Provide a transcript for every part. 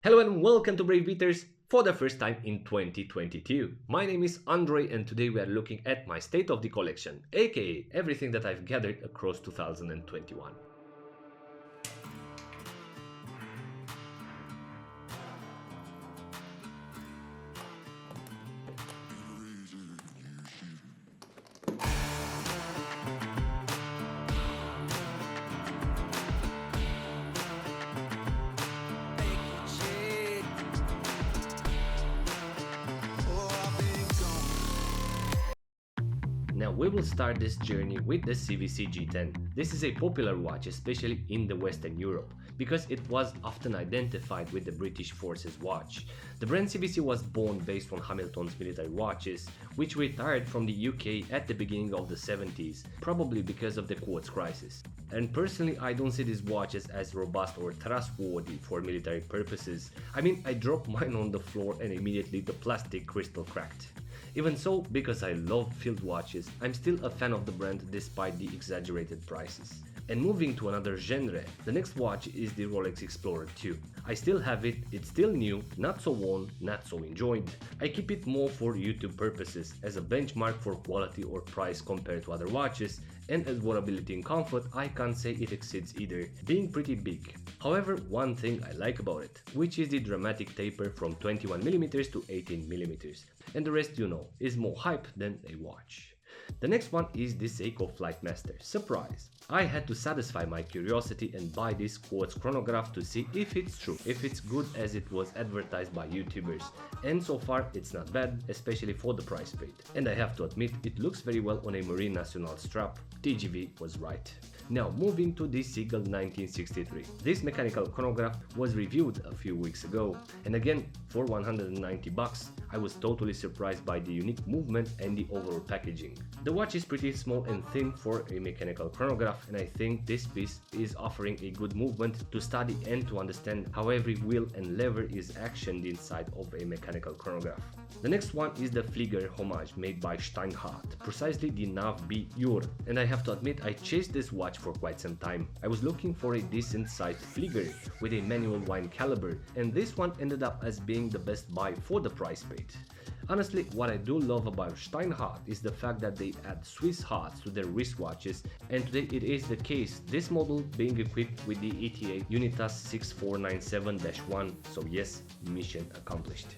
Hello and welcome to Brave Beaters for the first time in 2022. My name is Andre and today we are looking at my state of the collection, aka everything that I've gathered across 2021. Now we will start this journey with the CVC G10. This is a popular watch, especially in the Western Europe, because it was often identified with the British Forces watch. The brand CVC was born based on Hamilton's military watches, which retired from the UK at the beginning of the 70s, probably because of the quartz crisis. And personally, I don't see these watches as robust or trustworthy for military purposes. I mean, I dropped mine on the floor and immediately the plastic crystal cracked. Even so, because I love field watches, I'm still a fan of the brand despite the exaggerated prices. And moving to another genre, the next watch is the Rolex Explorer 2. I still have it, it's still new, not so worn, not so enjoyed. I keep it more for YouTube purposes as a benchmark for quality or price compared to other watches, and as wearability and comfort, I can't say it exceeds either, being pretty big. However, one thing I like about it, which is the dramatic taper from 21mm to 18mm, and the rest you know, is more hype than a watch. The next one is the Seiko Flightmaster. Surprise! I had to satisfy my curiosity and buy this quartz chronograph to see if it's true, if it's good as it was advertised by YouTubers. And so far it's not bad, especially for the price paid. And I have to admit, it looks very well on a Marine National strap. TGV was right. Now moving to the Seagull 1963. This mechanical chronograph was reviewed a few weeks ago, and again for 190 bucks, I was totally surprised by the unique movement and the overall packaging. The watch is pretty small and thin for a mechanical chronograph, and I think this piece is offering a good movement to study and to understand how every wheel and lever is actioned inside of a mechanical chronograph. The next one is the Flieger homage made by Steinhardt, precisely the Nav B Ur, and I have to admit I chased this watch for quite some time. I was looking for a decent sized Flieger with a manual wine caliber, and this one ended up as being the best buy for the price paid. Honestly, what I do love about Steinhardt is the fact that they add Swiss hearts to their wristwatches, and today it is the case, this model being equipped with the ETA Unitas 6497-1, so yes, mission accomplished.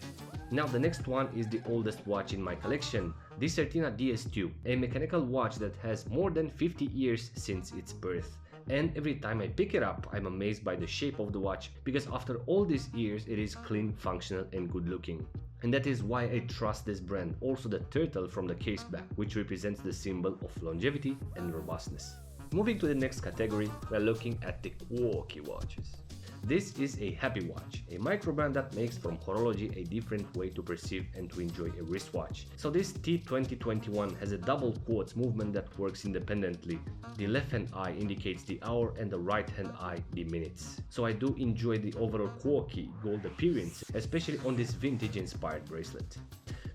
Now the next one is the oldest watch in my collection, the Certina DS2, a mechanical watch that has more than 50 years since its birth. And every time I pick it up, I'm amazed by the shape of the watch, because after all these years it is clean, functional and good looking. And that is why I trust this brand. Also the turtle from the case back, which represents the symbol of longevity and robustness. Moving to the next category, we're looking at the quirky watches. This is a Happy Watch, a micro brand that makes from horology a different way to perceive and to enjoy a wristwatch. So this T2021 has a double quartz movement that works independently. The left hand eye indicates the hour and the right hand eye the minutes. So I do enjoy the overall quirky gold appearance, especially on this vintage inspired bracelet.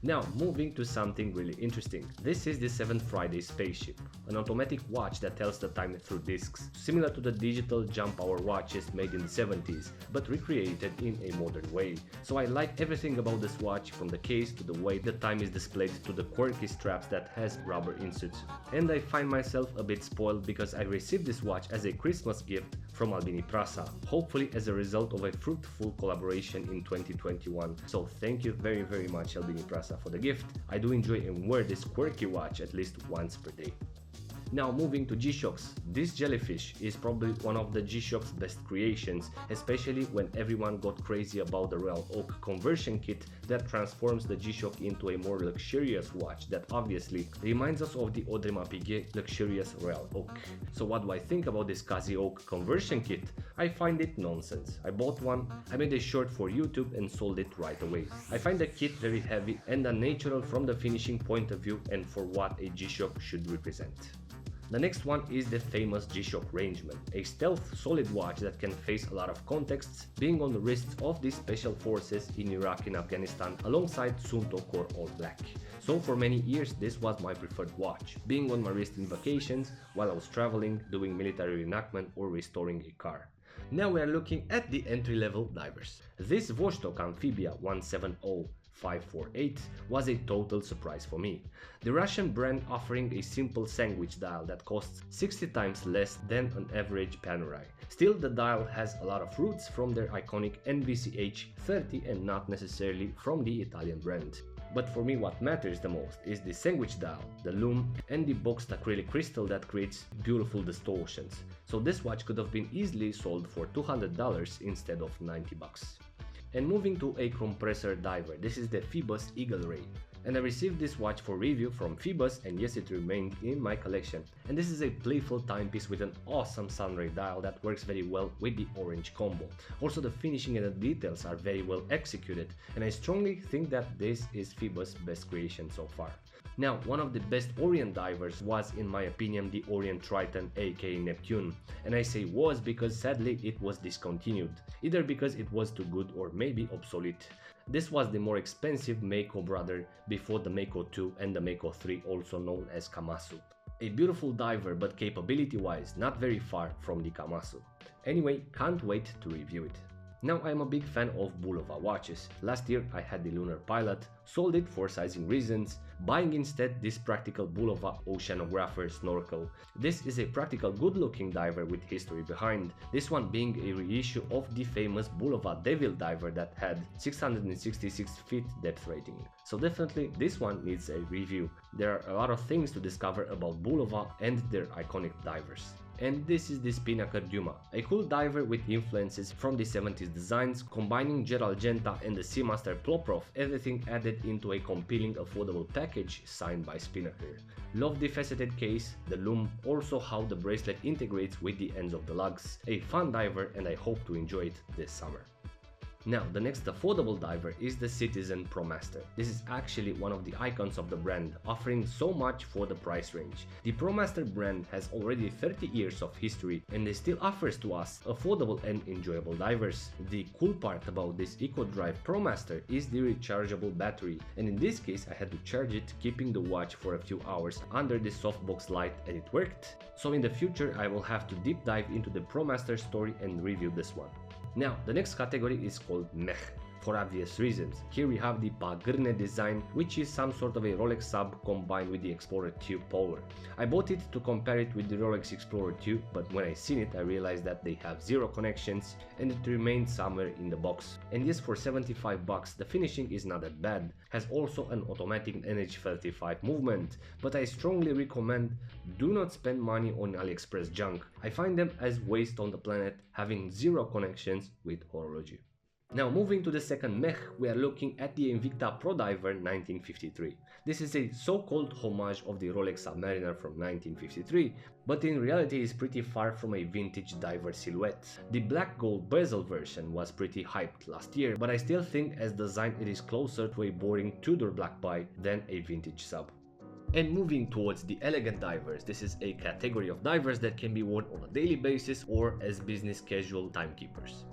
Now moving to something really interesting. This is the 7th Friday Spaceship, an automatic watch that tells the time through discs, similar to the digital jump hour watches made in the 70s, but recreated in a modern way. So I like everything about this watch, from the case to the way the time is displayed to the quirky straps that has rubber inserts. And I find myself a bit spoiled because I received this watch as a Christmas gift from Albini Prasa, hopefully as a result of a fruitful collaboration in 2021. So thank you very much Albini Prasa for the gift. I do enjoy and wear this quirky watch at least once per day. Now moving to G-Shock's, this jellyfish is probably one of the G-Shock's best creations, especially when everyone got crazy about the Royal Oak conversion kit that transforms the G-Shock into a more luxurious watch that obviously reminds us of the Audemars Piguet luxurious Royal Oak. So what do I think about this Kazi Oak conversion kit? I find it nonsense. I bought one, I made a short for YouTube and sold it right away. I find the kit very heavy and unnatural from the finishing point of view and for what a G-Shock should represent. The next one is the famous G-Shock Rangeman, a stealth solid watch that can face a lot of contexts, being on the wrists of the special forces in Iraq and Afghanistan alongside Sunto Core All Black. So for many years this was my preferred watch, being on my wrist in vacations, while I was traveling, doing military reenactment or restoring a car. Now we are looking at the entry-level divers. This Vostok Amphibia 170548 was a total surprise for me. The Russian brand offering a simple sandwich dial that costs 60 times less than an average Panerai. Still, the dial has a lot of roots from their iconic NVCH30 and not necessarily from the Italian brand. But for me what matters the most is the sandwich dial, the lume and the boxed acrylic crystal that creates beautiful distortions. So this watch could have been easily sold for $200 instead of 90 bucks. And moving to a compressor diver, this is the Phoebus Eagle Ray. And I received this watch for review from Phoebus, and yes, it remained in my collection. And this is a playful timepiece with an awesome sunray dial that works very well with the orange combo. Also, the finishing and the details are very well executed, and I strongly think that this is Phoebus' best creation so far. Now, one of the best Orient divers was, in my opinion, the Orient Triton aka Neptune. And I say was because sadly it was discontinued, either because it was too good or maybe obsolete. This was the more expensive Mako brother before the Mako 2 and the Mako 3, also known as Kamasu. A beautiful diver, but capability wise not very far from the Kamasu. Anyway, can't wait to review it. Now I'm a big fan of Bulova watches. Last year I had the Lunar Pilot, sold it for sizing reasons, buying instead this practical Bulova Oceanographer Snorkel. This is a practical good looking diver with history behind, this one being a reissue of the famous Bulova Devil diver that had 666 feet depth rating. So definitely this one needs a review. There are a lot of things to discover about Bulova and their iconic divers. And this is the Spinnaker Duma, a cool diver with influences from the 70s designs, combining Gerald Genta and the Seamaster Ploprov, everything added into a compelling affordable package signed by Spinnaker. Love the faceted case, the lume, also how the bracelet integrates with the ends of the lugs. A fun diver, and I hope to enjoy it this summer. Now, the next affordable diver is the Citizen ProMaster. This is actually one of the icons of the brand, offering so much for the price range. The ProMaster brand has already 30 years of history and it still offers to us affordable and enjoyable divers. The cool part about this EcoDrive ProMaster is the rechargeable battery, and in this case I had to charge it, keeping the watch for a few hours under the softbox light, and it worked. So in the future I will have to deep dive into the ProMaster story and review this one. Now, the next category is called Mech, for obvious reasons. Here we have the Pagârne design, which is some sort of a Rolex sub combined with the Explorer 2 Polar. I bought it to compare it with the Rolex Explorer 2, but when I seen it I realized that they have zero connections and it remained somewhere in the box. And yes, for 75 bucks the finishing is not that bad, has also an automatic NH35 movement, but I strongly recommend do not spend money on AliExpress junk. I find them as waste on the planet, having zero connections with horology. Now moving to the second mech, we are looking at the Invicta ProDiver 1953. This is a so-called homage of the Rolex Submariner from 1953, but in reality is pretty far from a vintage diver silhouette. The black gold bezel version was pretty hyped last year, but I still think as design it is closer to a boring Tudor black buy than a vintage sub. And moving towards the elegant divers, this is a category of divers that can be worn on a daily basis or as business casual timekeepers.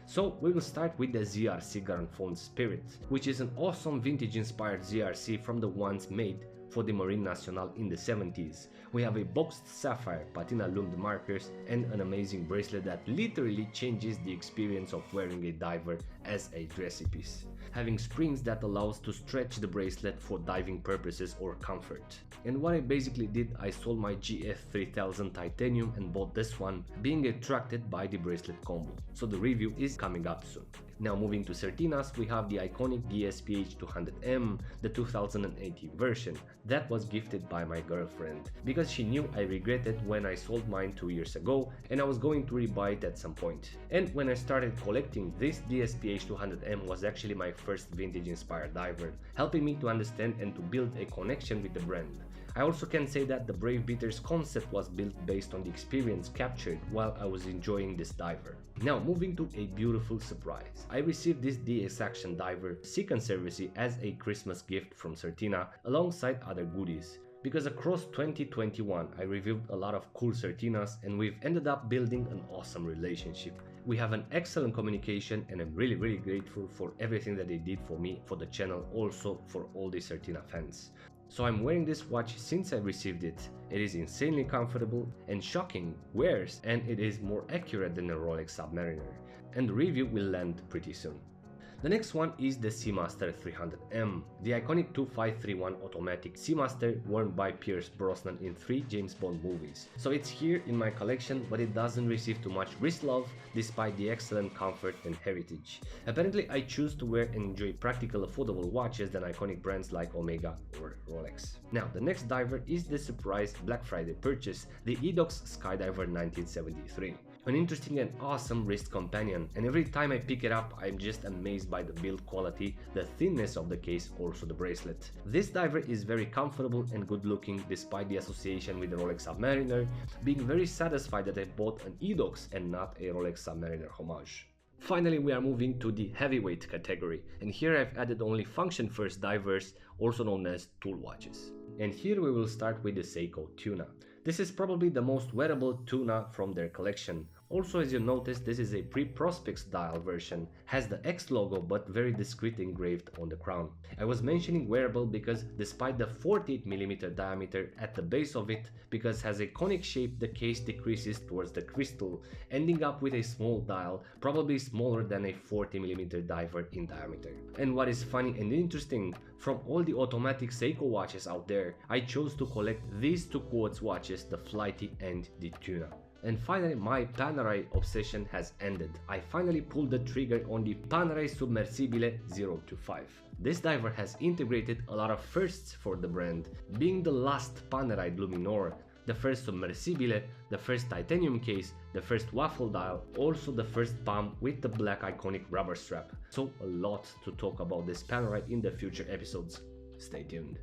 So we will start with the ZRC Grand Fond Spirit, which is an awesome vintage inspired ZRC from the ones made for the Marine Nationale in the 70s. We have a boxed sapphire patina lumed markers and an amazing bracelet that literally changes the experience of wearing a diver as a dressy piece, having springs that allows to stretch the bracelet for diving purposes or comfort. And what I basically did, I sold my GF 3000 titanium and bought this one, being attracted by the bracelet combo. So the review is coming up soon. Now moving to Certinas, we have the iconic DSPH 200M, the 2018 version, that was gifted by my girlfriend, because she knew I regretted when I sold mine 2 years ago and I was going to rebuy it at some point. And when I started collecting, this DSPH 200M was actually my first vintage inspired diver, helping me to understand and to build a connection with the brand. I also can say that the Brave Beaters concept was built based on the experience captured while I was enjoying this diver. Now moving to a beautiful surprise. I received this DS Action Diver Sea Conservancy as a Christmas gift from Certina alongside other goodies. Because across 2021 I reviewed a lot of cool Certinas and we've ended up building an awesome relationship. We have an excellent communication and I'm really grateful for everything that they did for me, for the channel, also for all the Certina fans. So I'm wearing this watch since I received it. It is insanely comfortable and shocking wears, and it is more accurate than a Rolex Submariner. And the review will land pretty soon. The next one is the Seamaster 300M, the iconic 2531 automatic Seamaster worn by Pierce Brosnan in 3 James Bond movies. So it's here in my collection, but it doesn't receive too much wrist love despite the excellent comfort and heritage. Apparently I choose to wear and enjoy practical affordable watches than iconic brands like Omega or Rolex. Now the next diver is the surprise Black Friday purchase, the Edox Skydiver 1973. An interesting and awesome wrist companion, and every time I pick it up I'm just amazed by the build quality, the thinness of the case, also the bracelet. This diver is very comfortable and good looking despite the association with the Rolex Submariner, being very satisfied that I bought an Edox and not a Rolex Submariner homage. Finally, we are moving to the heavyweight category, and here I've added only function first divers, also known as tool watches. And here we will start with the Seiko Tuna. This is probably the most wearable Tuna from their collection. Also, as you notice, this is a pre-Prospex dial version, has the X logo but very discreet engraved on the crown. I was mentioning wearable because despite the 48mm diameter at the base of it, because it has a conic shape, the case decreases towards the crystal, ending up with a small dial, probably smaller than a 40mm diver in diameter. And what is funny and interesting, from all the automatic Seiko watches out there, I chose to collect these two quartz watches, the Flighty and the Tuna. And finally, my Panerai obsession has ended. I finally pulled the trigger on the Panerai Submersibile 025. This diver has integrated a lot of firsts for the brand, being the last Panerai Luminor, the first Submersibile, the first titanium case, the first waffle dial, also the first palm with the black iconic rubber strap. So a lot to talk about this Panerai in the future episodes. Stay tuned.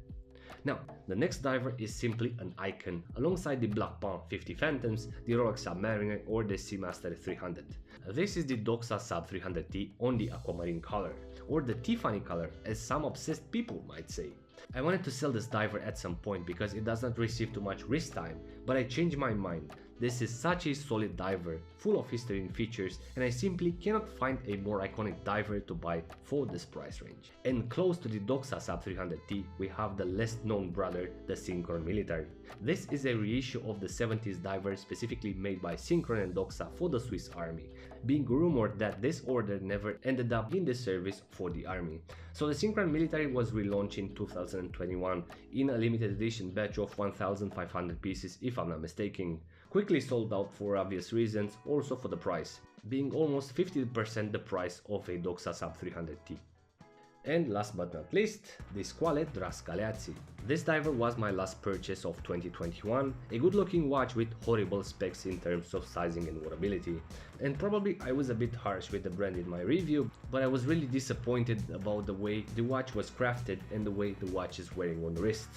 Now, the next diver is simply an icon, alongside the Blancpain 50 Phantoms, the Rolex Submariner or the Seamaster 300. This is the Doxa Sub 300T on the aquamarine color, or the Tiffany color as some obsessed people might say. I wanted to sell this diver at some point because it does not receive too much wrist time, but I changed my mind. This is such a solid diver, full of history and features, and I simply cannot find a more iconic diver to buy for this price range. And close to the Doxa Sub 300T, we have the less known brother, the Synchron Military. This is a reissue of the 70s diver specifically made by Synchron and Doxa for the Swiss Army, being rumored that this order never ended up in the service for the army. So the Synchron Military was relaunched in 2021 in a limited edition batch of 1,500 pieces if I'm not mistaken. Quickly sold out for obvious reasons, also for the price, being almost 50% the price of a Doxa Sub 300T. And last but not least, the Squale Drascaleazzi. This diver was my last purchase of 2021, a good looking watch with horrible specs in terms of sizing and wearability. And probably I was a bit harsh with the brand in my review, but I was really disappointed about the way the watch was crafted and the way the watch is wearing on the wrist.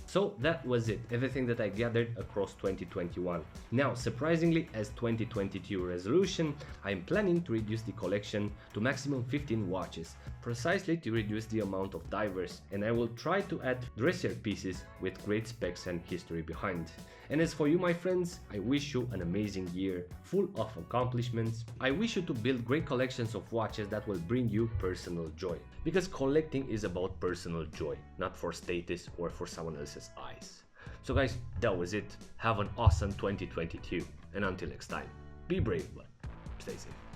So that was it, everything that I gathered across 2021. Now, surprisingly, as 2022 resolution, I am planning to reduce the collection to maximum 15 watches, precisely to reduce the amount of divers, and I will try to add dressier pieces with great specs and history behind. And as for you, my friends, I wish you an amazing year, full of accomplishments. I wish you to build great collections of watches that will bring you personal joy. Because collecting is about personal joy, not for status or for someone else's eyes. So guys, that was it. Have an awesome 2022. And until next time, be brave, but stay safe.